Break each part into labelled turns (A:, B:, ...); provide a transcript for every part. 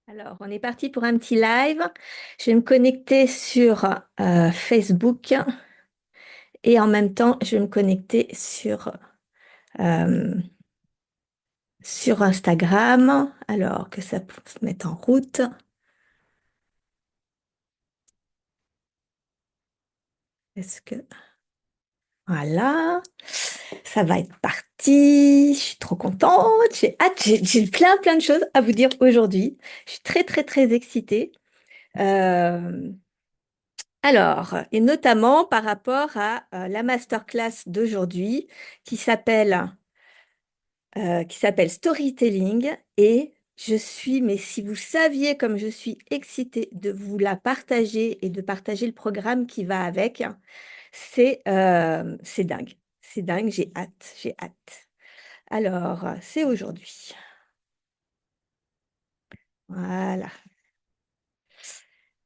A: Alors, on est parti pour un petit live. Je vais me connecter sur Facebook et en même temps, je vais me connecter euh, sur Instagram. Alors que ça se mette en route. Est-ce que... Voilà, ça va être parti. Je suis trop contente. J'ai hâte. J'ai plein de choses à vous dire aujourd'hui. Je suis très excitée. Euh, et notamment par rapport à la masterclass d'aujourd'hui qui s'appelle Storytelling. Et mais si vous saviez comme je suis excitée de vous la partager et de partager le programme qui va avec, c'est dingue. C'est dingue, j'ai hâte. Alors, c'est aujourd'hui. Voilà.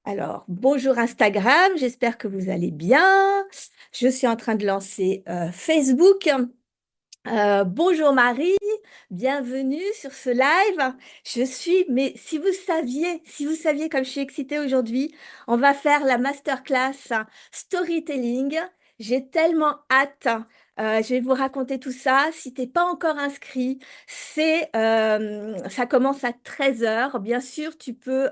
A: Alors, bonjour Instagram, j'espère que vous allez bien. Je suis en train de lancer Facebook. Bonjour Marie, bienvenue sur ce live. Mais si vous saviez comme je suis excitée aujourd'hui, on va faire la masterclass storytelling. J'ai tellement hâte. Je vais vous raconter tout ça. Si t'es pas encore inscrit, ça commence à 13 heures. Bien sûr, tu peux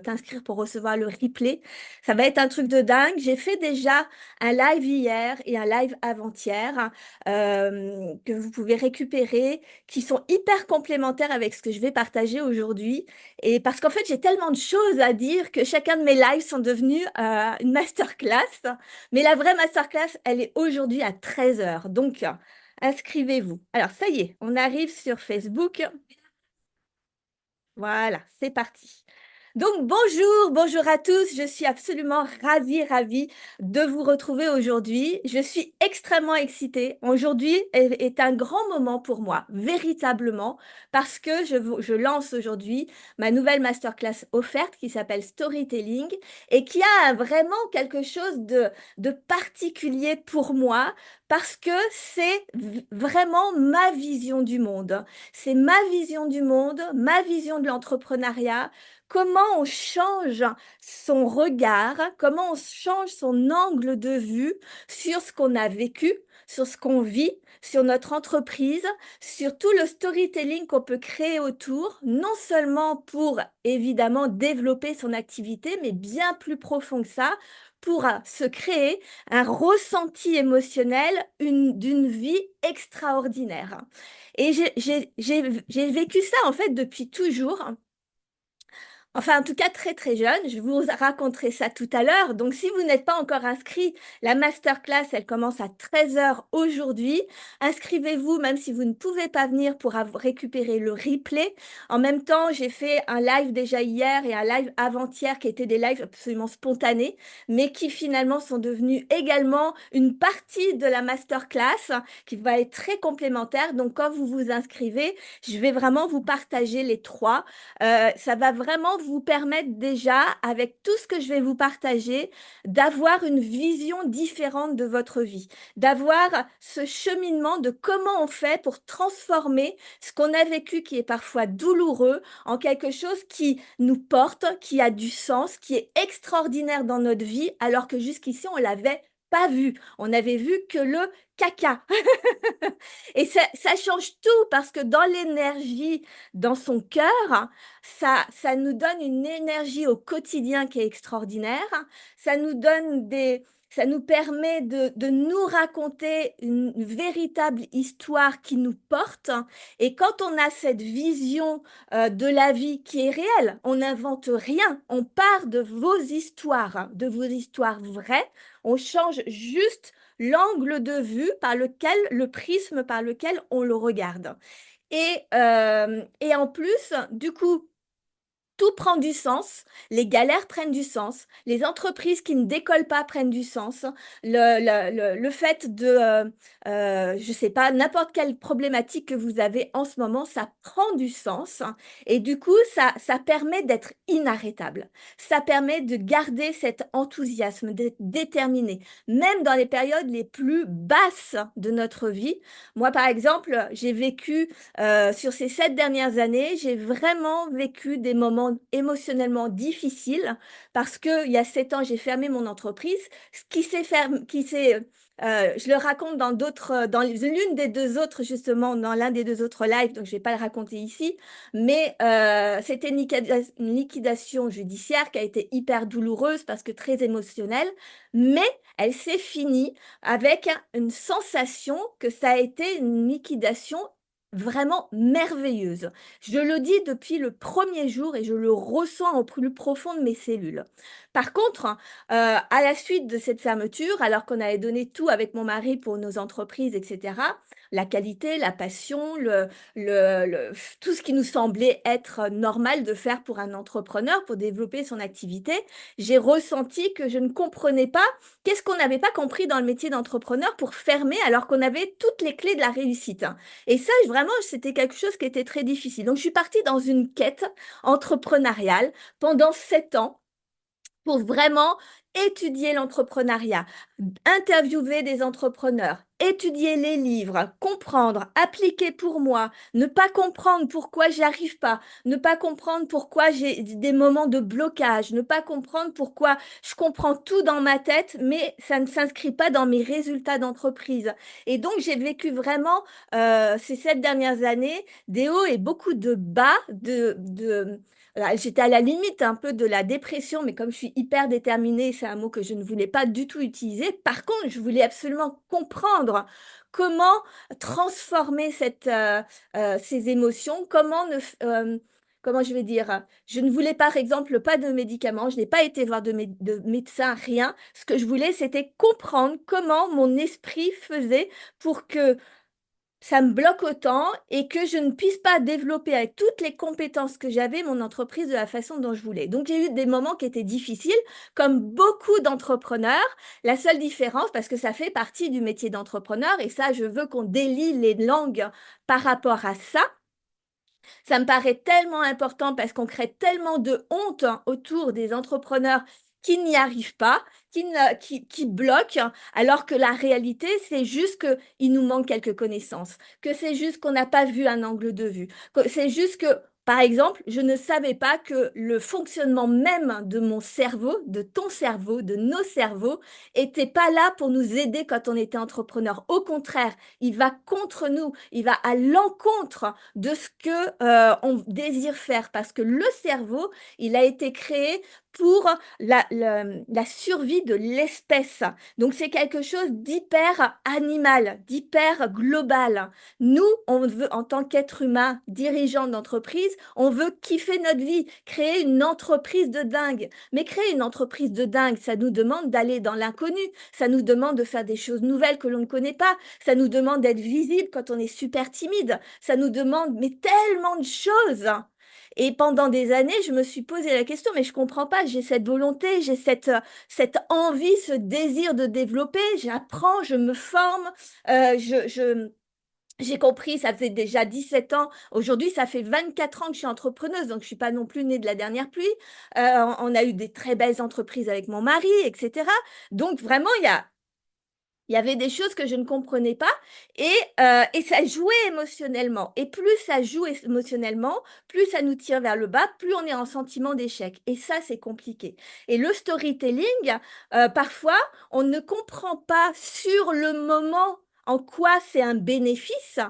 A: t'inscrire pour recevoir le replay. Ça va être un truc de dingue. J'ai fait déjà un live hier et un live avant-hier que vous pouvez récupérer, qui sont hyper complémentaires avec ce que je vais partager aujourd'hui. Et parce qu'en fait, j'ai tellement de choses à dire que chacun de mes lives sont devenus une masterclass. Mais la vraie masterclass, elle est aujourd'hui à 13 heures. Donc, inscrivez-vous. Alors, ça y est, on arrive sur Facebook. Voilà, c'est parti. Donc bonjour à tous. Je suis absolument ravie de vous retrouver aujourd'hui. Je suis extrêmement excitée. Aujourd'hui est un grand moment pour moi, véritablement, parce que je lance aujourd'hui ma nouvelle masterclass offerte qui s'appelle Storytelling et qui a vraiment quelque chose de particulier pour moi parce que c'est vraiment ma vision du monde. C'est ma vision du monde, ma vision de l'entrepreneuriat, comment on change son regard, comment on change son angle de vue sur ce qu'on a vécu, sur ce qu'on vit, sur notre entreprise, sur tout le storytelling qu'on peut créer autour, non seulement pour évidemment développer son activité, mais bien plus profond que ça, pour se créer un ressenti émotionnel d'une vie extraordinaire. Et j'ai vécu ça en fait depuis toujours. Enfin, en tout cas, très jeune. Je vous raconterai ça tout à l'heure. Donc, si vous n'êtes pas encore inscrit, la masterclass, elle commence à 13 heures aujourd'hui. Inscrivez-vous, même si vous ne pouvez pas venir pour récupérer le replay. En même temps, j'ai fait un live déjà hier et un live avant-hier qui étaient des lives absolument spontanés, mais qui finalement sont devenus également une partie de la masterclass qui va être très complémentaire. Donc, quand vous vous inscrivez, je vais vraiment vous partager les trois. Ça va vraiment vous permettre déjà, avec tout ce que je vais vous partager, d'avoir une vision différente de votre vie, d'avoir ce cheminement de comment on fait pour transformer ce qu'on a vécu qui est parfois douloureux en quelque chose qui nous porte, qui a du sens, qui est extraordinaire dans notre vie, alors que jusqu'ici, on l'avait pas vu. On n'avait vu que le caca. Et ça change tout parce que dans l'énergie, dans son cœur, ça nous donne une énergie au quotidien qui est extraordinaire. Ça nous donne ça nous permet de nous raconter une véritable histoire qui nous porte. Et quand on a cette vision de la vie qui est réelle, on n'invente rien. On part de vos histoires vraies. On change juste l'angle de vue le prisme par lequel on le regarde. Et en plus, du coup, Tout prend du sens, les galères prennent du sens, les entreprises qui ne décollent pas prennent du sens, le fait de, je sais pas, n'importe quelle problématique que vous avez en ce moment, ça prend du sens et du coup, ça permet d'être inarrêtable. Ça permet de garder cet enthousiasme, d'être déterminé, même dans les périodes les plus basses de notre vie. Moi, par exemple, j'ai vécu sur ces 7 dernières années, j'ai vraiment vécu des moments émotionnellement difficiles parce que il y a 7 ans, j'ai fermé mon entreprise. Ce qui s'est fermé, je le raconte dans d'autres, dans l'une des deux autres justement, dans l'un des deux autres lives, donc je vais pas le raconter ici, mais c'était une liquidation judiciaire qui a été hyper douloureuse parce que très émotionnelle, mais elle s'est finie avec une sensation que ça a été une liquidation vraiment merveilleuse. Je le dis depuis le premier jour et je le ressens au plus profond de mes cellules. Par contre, à la suite de cette fermeture, alors qu'on avait donné tout avec mon mari pour nos entreprises, etc., la qualité, la passion, tout ce qui nous semblait être normal de faire pour un entrepreneur, pour développer son activité, j'ai ressenti que je ne comprenais pas qu'est-ce qu'on n'avait pas compris dans le métier d'entrepreneur pour fermer alors qu'on avait toutes les clés de la réussite. Et ça, vraiment, c'était quelque chose qui était très difficile. Donc, je suis partie dans une quête entrepreneuriale pendant 7 ans pour vraiment étudier l'entrepreneuriat, interviewer des entrepreneurs, étudier les livres, comprendre, appliquer pour moi, ne pas comprendre pourquoi j'y arrive pas, ne pas comprendre pourquoi j'ai des moments de blocage, ne pas comprendre pourquoi je comprends tout dans ma tête, mais ça ne s'inscrit pas dans mes résultats d'entreprise. Et donc, j'ai vécu vraiment ces 7 dernières années des hauts et beaucoup de bas, j'étais à la limite un peu de la dépression, mais comme je suis hyper déterminée, c'est un mot que je ne voulais pas du tout utiliser. Par contre, je voulais absolument comprendre comment transformer ces émotions, comment je vais dire, je ne voulais par exemple pas de médicaments, je n'ai pas été voir de médecin, rien. Ce que je voulais, c'était comprendre comment mon esprit faisait pour que ça me bloque autant et que je ne puisse pas développer avec toutes les compétences que j'avais mon entreprise de la façon dont je voulais. Donc j'ai eu des moments qui étaient difficiles, comme beaucoup d'entrepreneurs. La seule différence, parce que ça fait partie du métier d'entrepreneur, et ça, je veux qu'on délie les langues par rapport à ça. Ça me paraît tellement important parce qu'on crée tellement de honte autour des entrepreneurs qui n'y arrivent pas, qui bloquent, alors que la réalité, c'est juste qu'il nous manque quelques connaissances, que c'est juste qu'on n'a pas vu un angle de vue, que c'est juste que, par exemple, je ne savais pas que le fonctionnement même de mon cerveau, de ton cerveau, de nos cerveaux, était pas là pour nous aider quand on était entrepreneur. Au contraire, il va contre nous, il va à l'encontre de ce que on désire faire parce que le cerveau, il a été créé pour la survie de l'espèce. Donc c'est quelque chose d'hyper animal, d'hyper global. Nous, on veut, en tant qu'être humain, dirigeant d'entreprise, on veut kiffer notre vie, créer une entreprise de dingue. Mais créer une entreprise de dingue, ça nous demande d'aller dans l'inconnu, ça nous demande de faire des choses nouvelles que l'on ne connaît pas, ça nous demande d'être visible quand on est super timide. Ça nous demande mais tellement de choses. Et pendant des années, je me suis posé la question, mais je comprends pas. J'ai cette volonté, j'ai cette envie, ce désir de développer. J'apprends, je me forme. J'ai compris, ça faisait déjà 17 ans. Aujourd'hui, ça fait 24 ans que je suis entrepreneuse, donc je suis pas non plus née de la dernière pluie. On a eu des très belles entreprises avec mon mari, etc. Donc vraiment, il y avait des choses que je ne comprenais pas et ça jouait émotionnellement. Et plus ça joue émotionnellement, plus ça nous tire vers le bas, plus on est en sentiment d'échec. Et ça, c'est compliqué. Et le storytelling, parfois, on ne comprend pas sur le moment en quoi c'est un bénéfice.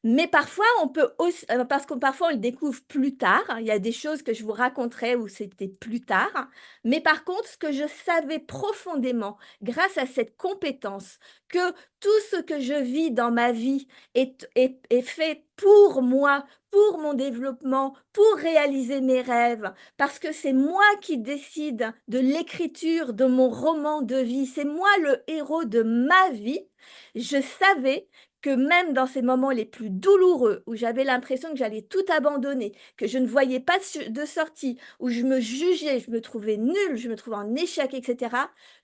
A: Mais parfois, on peut aussi, parce que parfois on le découvre plus tard. Il y a des choses que je vous raconterai où c'était plus tard. Mais par contre, ce que je savais profondément, grâce à cette compétence, que tout ce que je vis dans ma vie est fait pour moi, pour mon développement, pour réaliser mes rêves, parce que c'est moi qui décide de l'écriture de mon roman de vie, c'est moi le héros de ma vie. Je savais que même dans ces moments les plus douloureux, où j'avais l'impression que j'allais tout abandonner, que je ne voyais pas de sortie, où je me jugeais, je me trouvais nulle, je me trouvais en échec, etc.,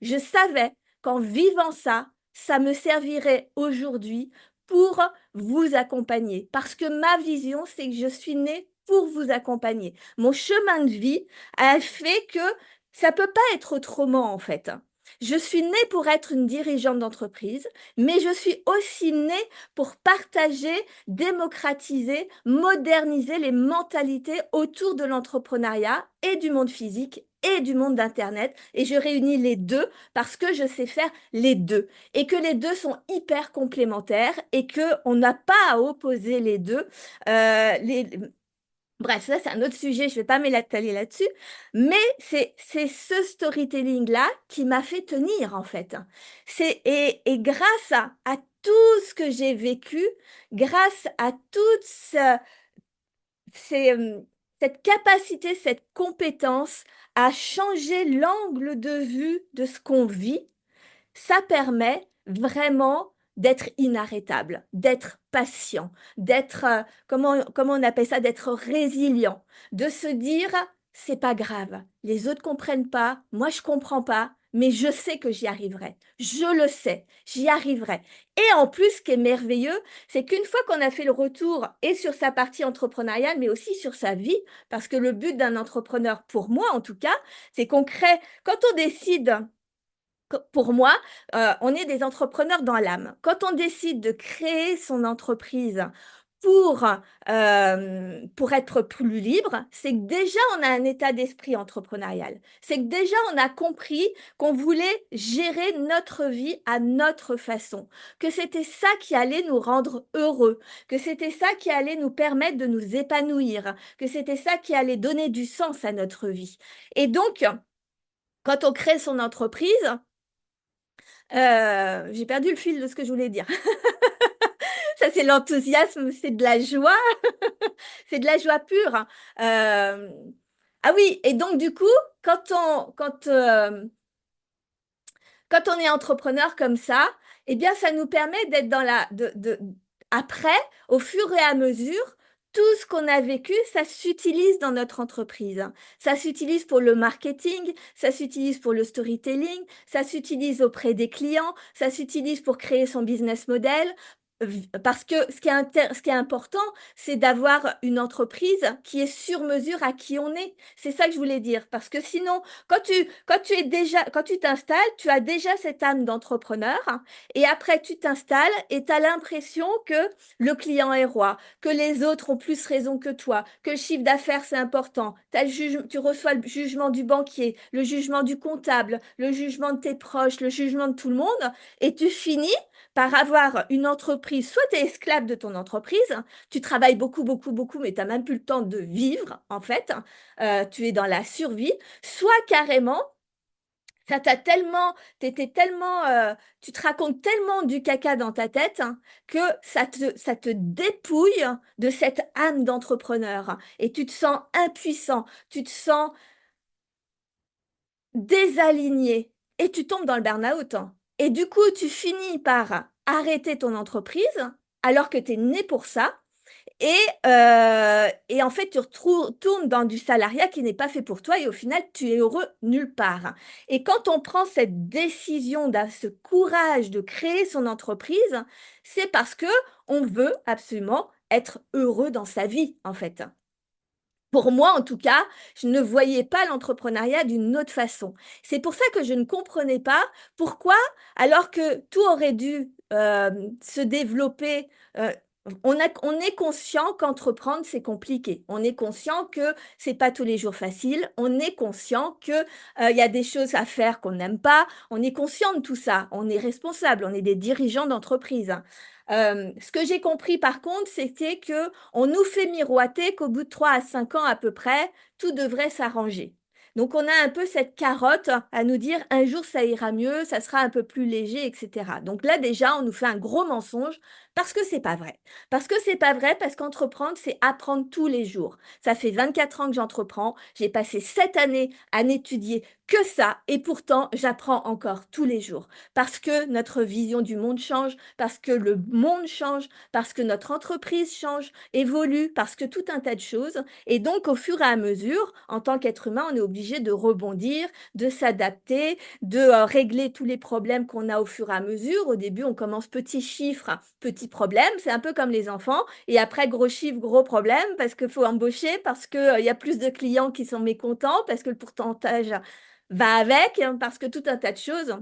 A: je savais qu'en vivant ça, ça me servirait aujourd'hui pour vous accompagner. Parce que ma vision, c'est que je suis née pour vous accompagner. Mon chemin de vie a fait que ça peut pas être autrement, en fait. Je suis née pour être une dirigeante d'entreprise, mais je suis aussi née pour partager, démocratiser, moderniser les mentalités autour de l'entrepreneuriat et du monde physique et du monde d'Internet. Et je réunis les deux parce que je sais faire les deux et que les deux sont hyper complémentaires et qu'on n'a pas à opposer les deux. Euh, les, Bref, ça c'est un autre sujet, je ne vais pas m'étaler là-dessus, mais c'est ce storytelling-là qui m'a fait tenir en fait. Et grâce à tout ce que j'ai vécu, grâce à toute ces, cette capacité, cette compétence à changer l'angle de vue de ce qu'on vit, ça permet vraiment d'être inarrêtable, d'être patient, d'être, comment on appelle ça, d'être résilient, de se dire, c'est pas grave, les autres comprennent pas, moi je comprends pas, mais je sais que j'y arriverai. Je le sais, j'y arriverai. Et en plus, ce qui est merveilleux, c'est qu'une fois qu'on a fait le retour et sur sa partie entrepreneuriale, mais aussi sur sa vie, parce que le but d'un entrepreneur, pour moi en tout cas, c'est qu'on crée, quand on décide pour moi, on est des entrepreneurs dans l'âme. Quand on décide de créer son entreprise pour être plus libre, c'est que déjà on a un état d'esprit entrepreneurial. C'est que déjà on a compris qu'on voulait gérer notre vie à notre façon, que c'était ça qui allait nous rendre heureux, que c'était ça qui allait nous permettre de nous épanouir, que c'était ça qui allait donner du sens à notre vie. Et donc, quand on crée son entreprise, j'ai perdu le fil de ce que je voulais dire. Ça, c'est l'enthousiasme, c'est de la joie, c'est de la joie pure, hein. Euh, Ah oui, et donc du coup, quand on est entrepreneur comme ça, eh bien, ça nous permet d'être dans après, au fur et à mesure, tout ce qu'on a vécu, ça s'utilise dans notre entreprise. Ça s'utilise pour le marketing, ça s'utilise pour le storytelling, ça s'utilise auprès des clients, ça s'utilise pour créer son business model. Parce que ce qui est important, c'est d'avoir une entreprise qui est sur mesure à qui on est. C'est ça que je voulais dire. Parce que sinon, quand tu t'installes, tu as déjà cette âme d'entrepreneur, hein, et après tu t'installes et tu as l'impression que le client est roi, que les autres ont plus raison que toi, que le chiffre d'affaires c'est important. Tu reçois le jugement du banquier, le jugement du comptable, le jugement de tes proches, le jugement de tout le monde, et tu finis par avoir une entreprise, soit tu es esclave de ton entreprise, tu travailles beaucoup, beaucoup, beaucoup, mais tu n'as même plus le temps de vivre, en fait. Tu es dans la survie, soit carrément, ça t'a tellement, tu te racontes tellement du caca dans ta tête, hein, que ça te dépouille de cette âme d'entrepreneur et tu te sens impuissant, tu te sens désaligné et tu tombes dans le burn-out, hein. Et du coup, tu finis par arrêter ton entreprise alors que tu es né pour ça. Et en fait, tu retournes dans du salariat qui n'est pas fait pour toi et au final, tu es heureux nulle part. Et quand on prend cette décision, ce courage de créer son entreprise, c'est parce que on veut absolument être heureux dans sa vie, en fait. Pour moi, en tout cas, je ne voyais pas l'entrepreneuriat d'une autre façon. C'est pour ça que je ne comprenais pas pourquoi, alors que tout aurait dû se développer, on est conscient qu'entreprendre, c'est compliqué. On est conscient que c'est pas tous les jours facile. On est conscient que, il y a des choses à faire qu'on n'aime pas. On est conscient de tout ça. On est responsable. On est des dirigeants d'entreprise, hein. Ce que j'ai compris par contre, c'était que on nous fait miroiter qu'au bout de 3 à 5 ans à peu près, tout devrait s'arranger. Donc on a un peu cette carotte à nous dire un jour ça ira mieux, ça sera un peu plus léger, etc. Donc là déjà, on nous fait un gros mensonge Parce que c'est pas vrai. Parce que c'est pas vrai, parce qu'entreprendre, c'est apprendre tous les jours. Ça fait 24 ans que j'entreprends. J'ai passé 7 années à n'étudier que ça. Et pourtant, j'apprends encore tous les jours. Parce que notre vision du monde change, parce que le monde change, parce que notre entreprise change, évolue, parce que tout un tas de choses. Et donc, au fur et à mesure, en tant qu'être humain, on est obligé de rebondir, de s'adapter, de régler tous les problèmes qu'on a au fur et à mesure. Au début, on commence petits chiffres, petits problèmes. C'est un peu comme les enfants. Et après, gros chiffres, gros problèmes parce qu'il faut embaucher, parce qu'il y a plus de clients qui sont mécontents, parce que le pourcentage va avec, hein, parce que tout un tas de choses.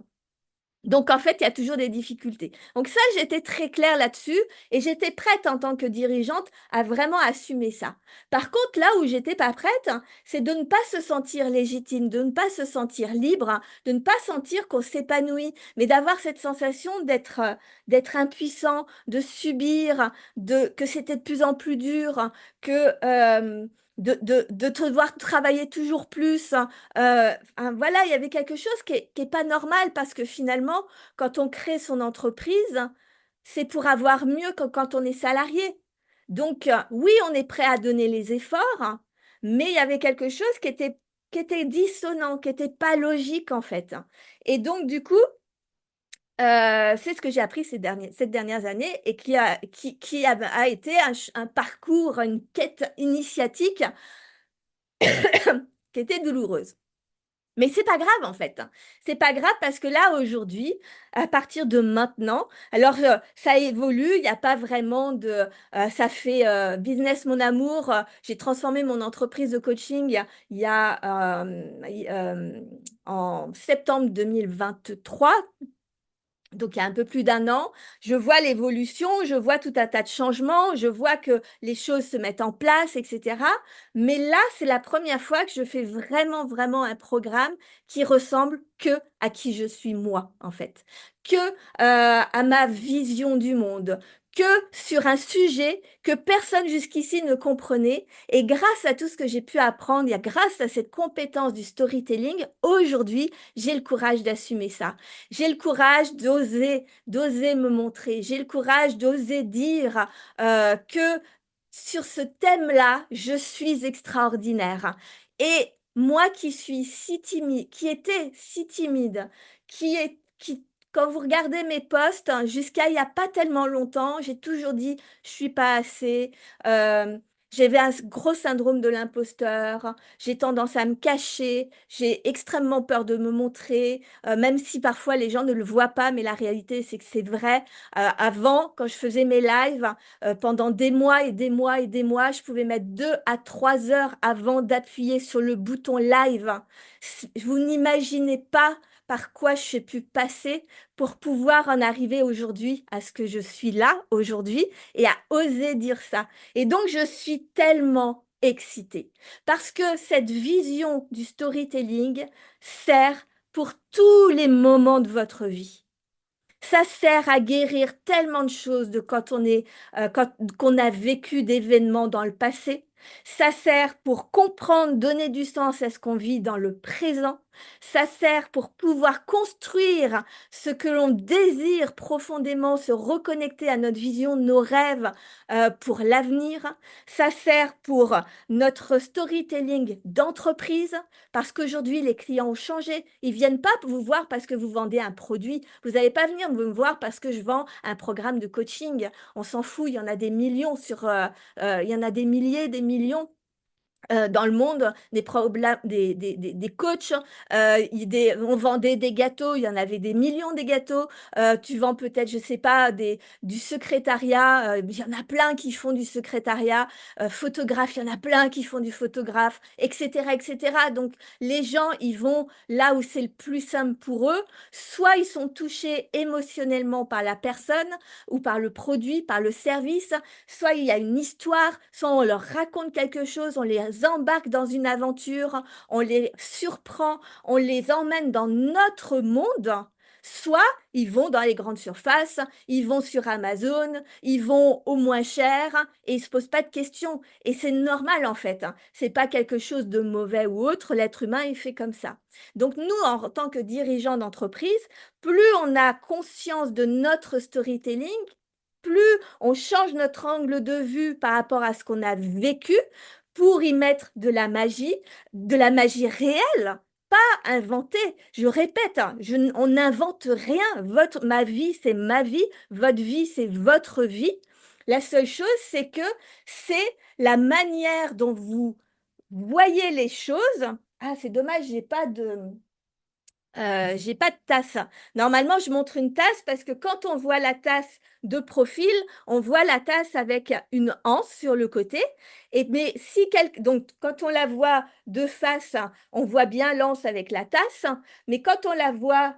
A: Donc, en fait, il y a toujours des difficultés. Donc, ça, j'étais très claire là-dessus et j'étais prête en tant que dirigeante à vraiment assumer ça. Par contre, là où j'étais pas prête, c'est de ne pas se sentir légitime, de ne pas se sentir libre, de ne pas sentir qu'on s'épanouit, mais d'avoir cette sensation d'être impuissant, de subir, que c'était de plus en plus dur, que de devoir travailler toujours plus. Voilà, il y avait quelque chose qui est pas normal parce que finalement, quand on crée son entreprise, c'est pour avoir mieux que quand on est salarié. Donc, oui, on est prêt à donner les efforts, hein, mais il y avait quelque chose qui était dissonant, qui n'était pas logique en fait. Et donc, du coup, c'est ce que j'ai appris ces dernières années et a été un parcours, une quête initiatique qui était douloureuse. Mais c'est pas grave en fait. C'est pas grave parce que là aujourd'hui, à partir de maintenant, alors ça évolue, il n'y a pas vraiment ça fait business mon amour. J'ai transformé mon entreprise de coaching en septembre 2023. Donc, il y a un peu plus d'un an, je vois l'évolution, je vois tout un tas de changements, je vois que les choses se mettent en place, etc. Mais là, c'est la première fois que je fais vraiment un programme qui ressemble que à qui je suis moi, en fait, que à ma vision du monde, que sur un sujet que personne jusqu'ici ne comprenait. Et grâce à tout ce que j'ai pu apprendre, et grâce à cette compétence du storytelling, aujourd'hui, j'ai le courage d'assumer ça. J'ai le courage d'oser me montrer. J'ai le courage d'oser dire que sur ce thème-là, je suis extraordinaire. Et moi qui suis si timide, qui était si timide, quand vous regardez mes posts, hein, jusqu'à il n'y a pas tellement longtemps, j'ai toujours dit, je suis pas assez. euh, J'avais un gros syndrome de l'imposteur. J'ai tendance à me cacher. J'ai extrêmement peur de me montrer, même si parfois les gens ne le voient pas, mais la réalité, c'est que c'est vrai. Avant, quand je faisais mes lives, pendant des mois et des mois et des mois, je pouvais mettre 2 à 3 heures avant d'appuyer sur le bouton live. Vous n'imaginez pas par quoi je suis pu passer pour pouvoir en arriver aujourd'hui à ce que je suis là aujourd'hui et à oser dire ça. Et donc, je suis tellement excitée parce que cette vision du storytelling sert pour tous les moments de votre vie. Ça sert à guérir tellement de choses de qu'on a vécu d'événements dans le passé. Ça sert pour comprendre, donner du sens à ce qu'on vit dans le présent. Ça sert pour pouvoir construire ce que l'on désire profondément, se reconnecter à notre vision, nos rêves pour l'avenir. Ça sert pour notre storytelling d'entreprise, parce qu'aujourd'hui, les clients ont changé. Ils viennent pas vous voir parce que vous vendez un produit. Vous n'allez pas venir me voir parce que je vends un programme de coaching. On s'en fout, il y en a des millions il y en a des milliers, des millions dans le monde des problèmes, des coachs. On vendait des gâteaux, il y en avait des millions des gâteaux. Tu vends peut-être, je sais pas, du secrétariat. Il y en a plein qui font du secrétariat. Photographe, il y en a plein qui font du photographe, etc., etc. Donc les gens, ils vont là où c'est le plus simple pour eux. Soit ils sont touchés émotionnellement par la personne ou par le produit, par le service. Soit il y a une histoire, soit on leur raconte quelque chose, on les embarque dans une aventure, on les surprend, on les emmène dans notre monde. Soit ils vont dans les grandes surfaces, ils vont sur Amazon, ils vont au moins cher et ils se posent pas de questions. Et c'est normal en fait, hein. C'est pas quelque chose de mauvais ou autre. L'être humain est fait comme ça. Donc nous, en tant que dirigeants d'entreprise, plus on a conscience de notre storytelling, plus on change notre angle de vue par rapport à ce qu'on a vécu pour y mettre de la magie réelle, pas inventée. Je répète, hein, on n'invente rien. Ma vie, c'est ma vie. Votre vie, c'est votre vie. La seule chose, c'est que c'est la manière dont vous voyez les choses. Ah, c'est dommage, j'ai pas de tasse. Normalement, je montre une tasse parce que quand on voit la tasse de profil, on voit la tasse avec une anse sur le côté. Mais donc, quand on la voit de face, on voit bien l'anse avec la tasse. Mais quand on la voit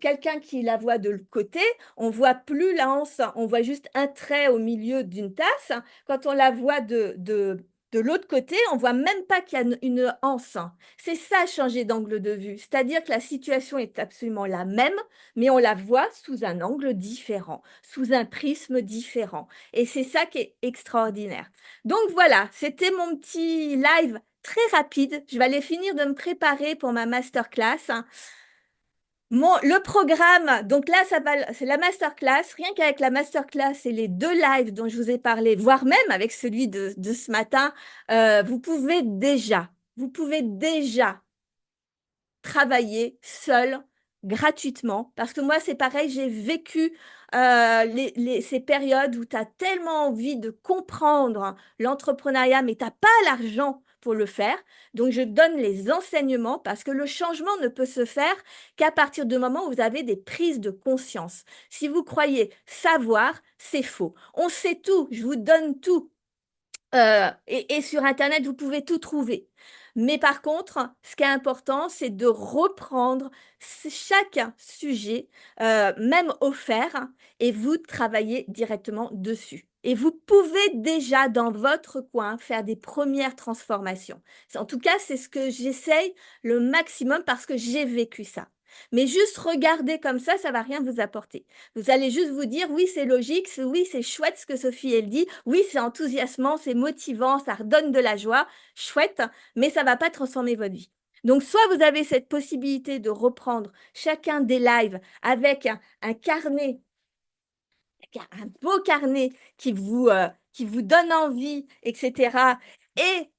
A: quelqu'un qui la voit de le côté, on voit plus la anse. On voit juste un trait au milieu d'une tasse. Quand on la voit de l'autre côté, on voit même pas qu'il y a une anse. C'est ça, changer d'angle de vue. C'est-à-dire que la situation est absolument la même, mais on la voit sous un angle différent, sous un prisme différent. Et c'est ça qui est extraordinaire. Donc voilà, c'était mon petit live très rapide. Je vais aller finir de me préparer pour ma masterclass. Le programme, donc là, c'est la masterclass. Rien qu'avec la masterclass et les deux lives dont je vous ai parlé, voire même avec celui de ce matin, vous pouvez déjà travailler seul gratuitement. Parce que moi, c'est pareil, j'ai vécu ces périodes où tu as tellement envie de comprendre l'entrepreneuriat, mais tu n'as pas l'argent pour le faire. Donc, je donne les enseignements parce que le changement ne peut se faire qu'à partir du moment où vous avez des prises de conscience. Si vous croyez savoir, c'est faux. On sait tout, je vous donne tout. Et sur Internet, vous pouvez tout trouver. Mais par contre, ce qui est important, c'est de reprendre chaque sujet, même offert, et vous travaillez directement dessus. Et vous pouvez déjà, dans votre coin, faire des premières transformations. En tout cas, c'est ce que j'essaye le maximum parce que j'ai vécu ça. Mais juste regarder comme ça va rien vous apporter. Vous allez juste vous dire, oui, c'est logique, oui, c'est chouette ce que Sophie, elle dit, oui, c'est enthousiasmant, c'est motivant, ça redonne de la joie, chouette, mais ça ne va pas transformer votre vie. Donc, soit vous avez cette possibilité de reprendre chacun des lives avec un carnet, un beau carnet qui vous donne envie, etc. Et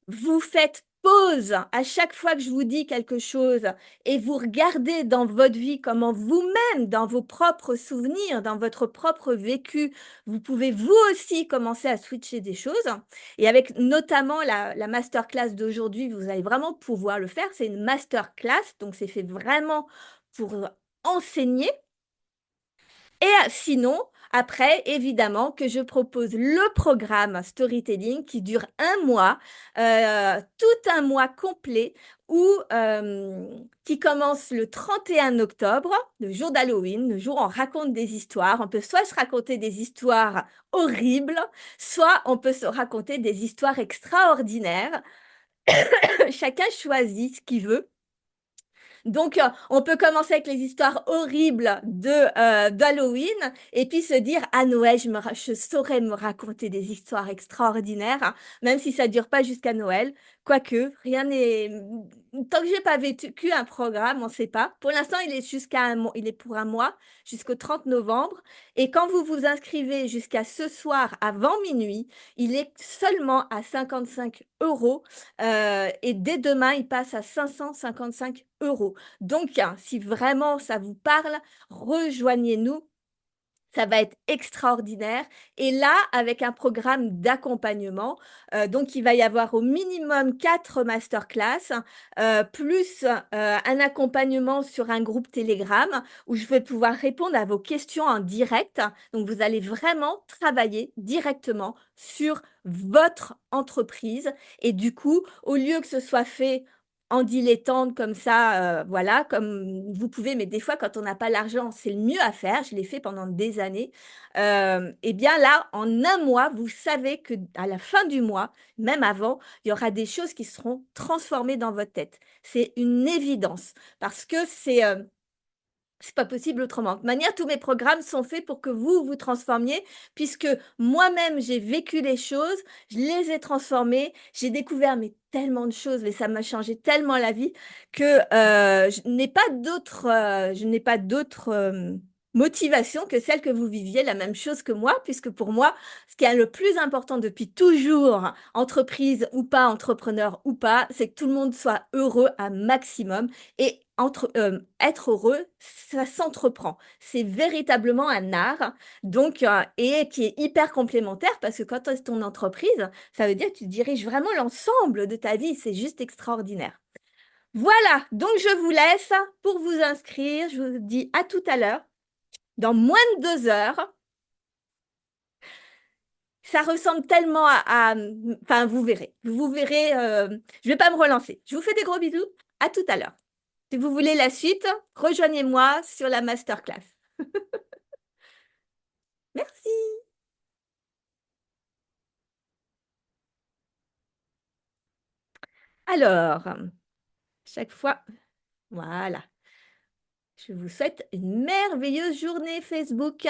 A: vous faites pause à chaque fois que je vous dis quelque chose et vous regardez dans votre vie comment vous-même, dans vos propres souvenirs, dans votre propre vécu, vous pouvez vous aussi commencer à switcher des choses. Et avec notamment la masterclass d'aujourd'hui, vous allez vraiment pouvoir le faire. C'est une masterclass, donc c'est fait vraiment pour enseigner. Et sinon, après, évidemment, que je propose le programme Storytelling qui dure un mois, tout un mois complet, qui commence le 31 octobre, le jour d'Halloween, le jour où on raconte des histoires. On peut soit se raconter des histoires horribles, soit on peut se raconter des histoires extraordinaires. Chacun choisit ce qu'il veut. Donc, on peut commencer avec les histoires horribles d'Halloween et puis se dire, à Noël, je saurais me raconter des histoires extraordinaires, hein, même si ça ne dure pas jusqu'à Noël. Quoique, rien n'est... Tant que j'ai pas vécu un programme, on ne sait pas. Pour l'instant, il est pour un mois, jusqu'au 30 novembre. Et quand vous vous inscrivez jusqu'à ce soir avant minuit, il est seulement à 55 euros. Et dès demain, il passe à 555 euros. Donc, hein, si vraiment ça vous parle, rejoignez-nous. Ça va être extraordinaire. Et là, avec un programme d'accompagnement, donc il va y avoir au minimum 4 masterclass, plus un accompagnement sur un groupe Telegram où je vais pouvoir répondre à vos questions en direct. Donc, vous allez vraiment travailler directement sur votre entreprise. Et du coup, au lieu que ce soit fait en dilettante comme ça, voilà, comme vous pouvez, mais des fois, quand on n'a pas l'argent, c'est le mieux à faire. Je l'ai fait pendant des années. Et bien là, en un mois, vous savez que à la fin du mois, même avant, il y aura des choses qui seront transformées dans votre tête. C'est une évidence parce que c'est pas possible autrement. De toute manière, tous mes programmes sont faits pour que vous vous transformiez, puisque moi-même, j'ai vécu les choses, je les ai transformées, j'ai découvert mais tellement de choses, mais ça m'a changé tellement la vie que je n'ai pas d'autres motivation que celle que vous viviez la même chose que moi, puisque pour moi, ce qui est le plus important depuis toujours, entreprise ou pas, entrepreneur ou pas, c'est que tout le monde soit heureux un maximum. Et être heureux, ça s'entreprend. C'est véritablement un art, donc, et qui est hyper complémentaire, parce que quand tu es ton entreprise, ça veut dire que tu diriges vraiment l'ensemble de ta vie. C'est juste extraordinaire. Voilà, donc je vous laisse pour vous inscrire. Je vous dis à tout à l'heure. Dans moins de 2 heures, ça ressemble tellement enfin, vous verrez. Vous verrez, je ne vais pas me relancer. Je vous fais des gros bisous. À tout à l'heure. Si vous voulez la suite, rejoignez-moi sur la masterclass. Merci. Alors, chaque fois, voilà. Je vous souhaite une merveilleuse journée Facebook.